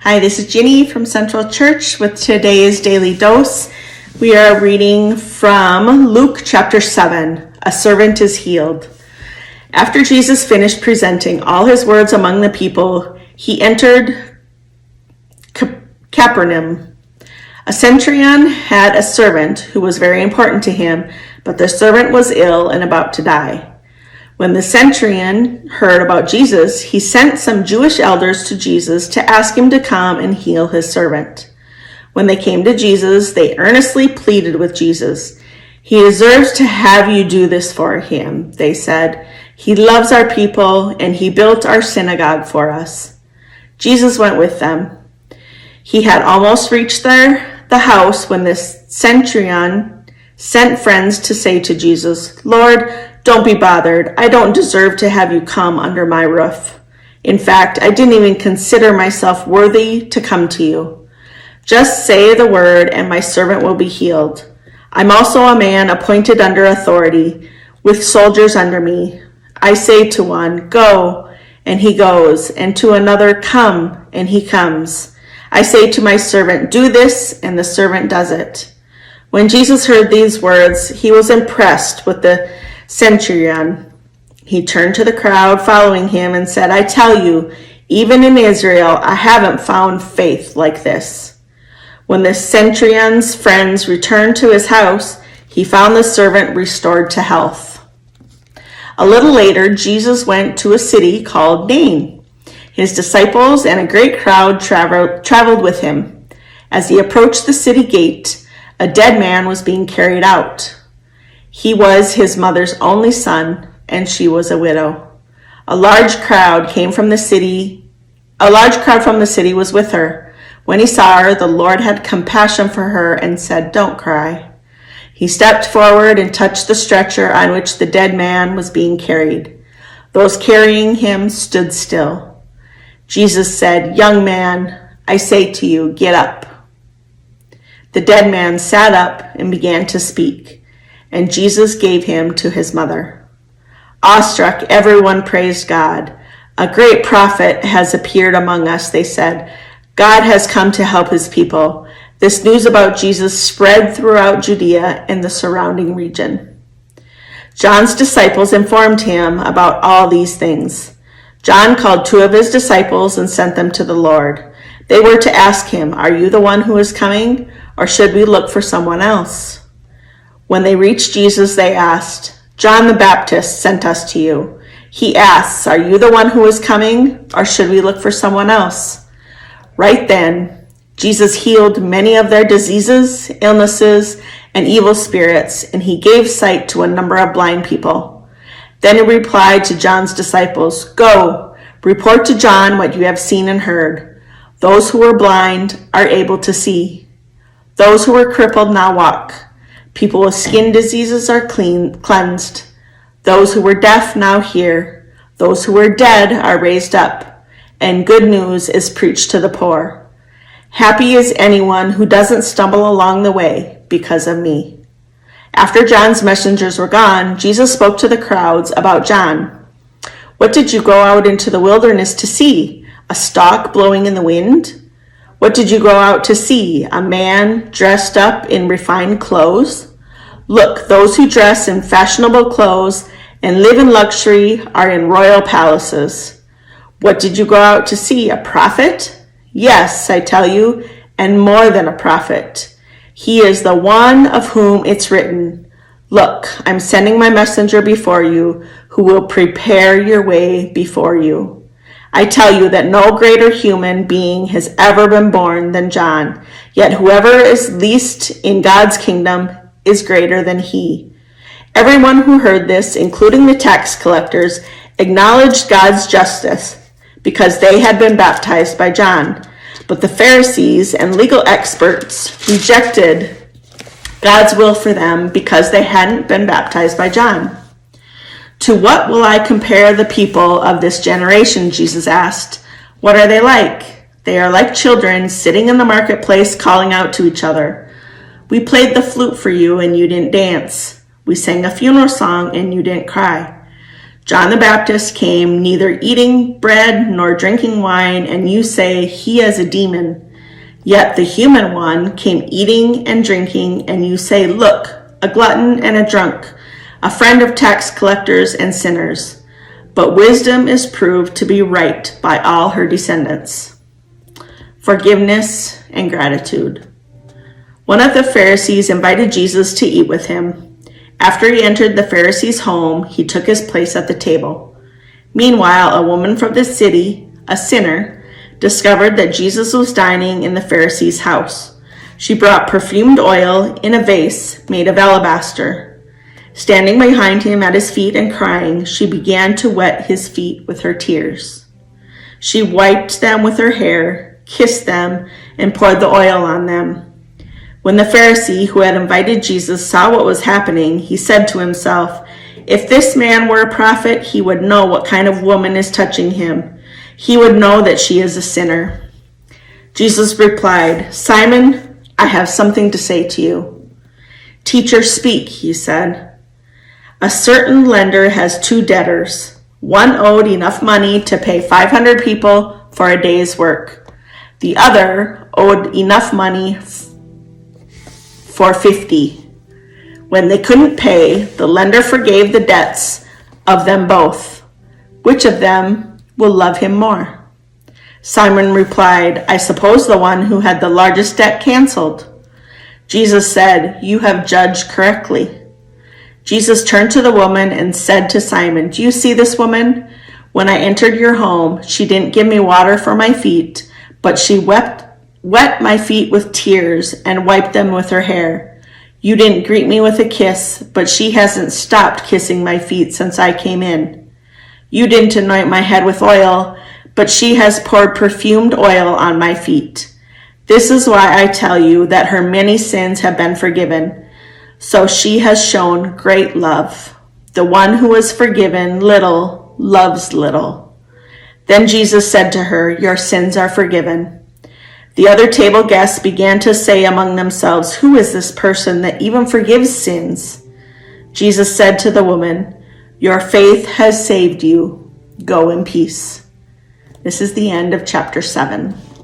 Hi, this is Ginny from Central Church with today's Daily Dose. We are reading from Luke chapter 7, A Servant is Healed. After Jesus finished presenting all his words among the people, he entered Capernaum. A centurion had a servant who was very important to him, but the servant was ill and about to die. When the centurion heard about Jesus, he sent some Jewish elders to Jesus to ask him to come and heal his servant. When they came to Jesus, they earnestly pleaded with Jesus. "He deserves to have you do this for him," they said. "He loves our people, and he built our synagogue for us." Jesus went with them. He had almost reached the house when the centurion sent friends to say to Jesus, "Lord, don't be bothered. I don't deserve to have you come under my roof. In fact, I didn't even consider myself worthy to come to you. Just say the word and my servant will be healed. I'm also a man appointed under authority, with soldiers under me. I say to one, 'Go,' and he goes, and to another, 'Come,' and he comes. I say to my servant, 'Do this,' and the servant does it." When Jesus heard these words, he was impressed with the centurion. He turned to the crowd following him and said, "I tell you, even in Israel, I haven't found faith like this." When the centurion's friends returned to his house, he found the servant restored to health. A little later, Jesus went to a city called Nain. His disciples and a great crowd traveled with him. As he approached the city gate, a dead man was being carried out. He was his mother's only son, and she was a widow. A large crowd from the city was with her. When he saw her, the Lord had compassion for her and said, "Don't cry." He stepped forward and touched the stretcher on which the dead man was being carried. Those carrying him stood still. Jesus said, "Young man, I say to you, get up." The dead man sat up and began to speak, and Jesus gave him to his mother. Awestruck, everyone praised God. "A great prophet has appeared among us," they said. "God has come to help his people." This news about Jesus spread throughout Judea and the surrounding region. John's disciples informed him about all these things. John called 2 of his disciples and sent them to the Lord. They were to ask him, "Are you the one who is coming, or should we look for someone else?" When they reached Jesus, they asked, "John the Baptist sent us to you. He asks, 'Are you the one who is coming, or should we look for someone else?'" Right then, Jesus healed many of their diseases, illnesses, and evil spirits, and he gave sight to a number of blind people. Then he replied to John's disciples, "Go, report to John what you have seen and heard. Those who were blind are able to see. Those who were crippled now walk. People with skin diseases are cleansed. Those who were deaf now hear. Those who were dead are raised up. And good news is preached to the poor. Happy is anyone who doesn't stumble along the way because of me." After John's messengers were gone, Jesus spoke to the crowds about John. "What did you go out into the wilderness to see? A stalk blowing in the wind? What did you go out to see? A man dressed up in refined clothes? Look, those who dress in fashionable clothes and live in luxury are in royal palaces. What did you go out to see? A prophet? Yes, I tell you, and more than a prophet. He is the one of whom it's written, 'Look, I'm sending my messenger before you, who will prepare your way before you.' I tell you that no greater human being has ever been born than John, yet whoever is least in God's kingdom is greater than he." Everyone who heard this, including the tax collectors, acknowledged God's justice because they had been baptized by John. But the Pharisees and legal experts rejected God's will for them because they hadn't been baptized by John. "To what will I compare the people of this generation?" Jesus asked. "What are they like? They are like children sitting in the marketplace calling out to each other. 'We played the flute for you and you didn't dance. We sang a funeral song and you didn't cry.' John the Baptist came neither eating bread nor drinking wine, and you say he has a demon. Yet the human one came eating and drinking, and you say, look, a glutton and a drunk, a friend of tax collectors and sinners. But wisdom is proved to be right by all her descendants. Forgiveness and gratitude. One of the Pharisees invited Jesus to eat with him. After he entered the Pharisee's home, he took his place at the table. Meanwhile, a woman from the city, a sinner, discovered that Jesus was dining in the Pharisee's house. She brought perfumed oil in a vase made of alabaster. Standing behind him at his feet and crying, she began to wet his feet with her tears. She wiped them with her hair, kissed them, and poured the oil on them. When the Pharisee who had invited Jesus saw what was happening, he said to himself, if this man were a prophet, he would know what kind of woman is touching him. He would know that she is a sinner. Jesus replied, Simon, I have something to say to you. Teacher, speak, he said. A certain lender has 2 debtors. One owed enough money to pay 500 people for a day's work. The other owed enough money for 50. When they couldn't pay, the lender forgave the debts of them both. Which of them will love him more? Simon replied, I suppose the one who had the largest debt canceled. Jesus said, you have judged correctly. Jesus turned to the woman and said to Simon, do you see this woman? When I entered your home, she didn't give me water for my feet, but she wet my feet with tears and wiped them with her hair. You didn't greet me with a kiss, but she hasn't stopped kissing my feet since I came in. You didn't anoint my head with oil, but she has poured perfumed oil on my feet. This is why I tell you that her many sins have been forgiven. So she has shown great love. The one who is forgiven little loves little. Then Jesus said to her, your sins are forgiven. The other table guests began to say among themselves, who is this person that even forgives sins? Jesus said to the woman, your faith has saved you. Go in peace. This is the end of chapter 7.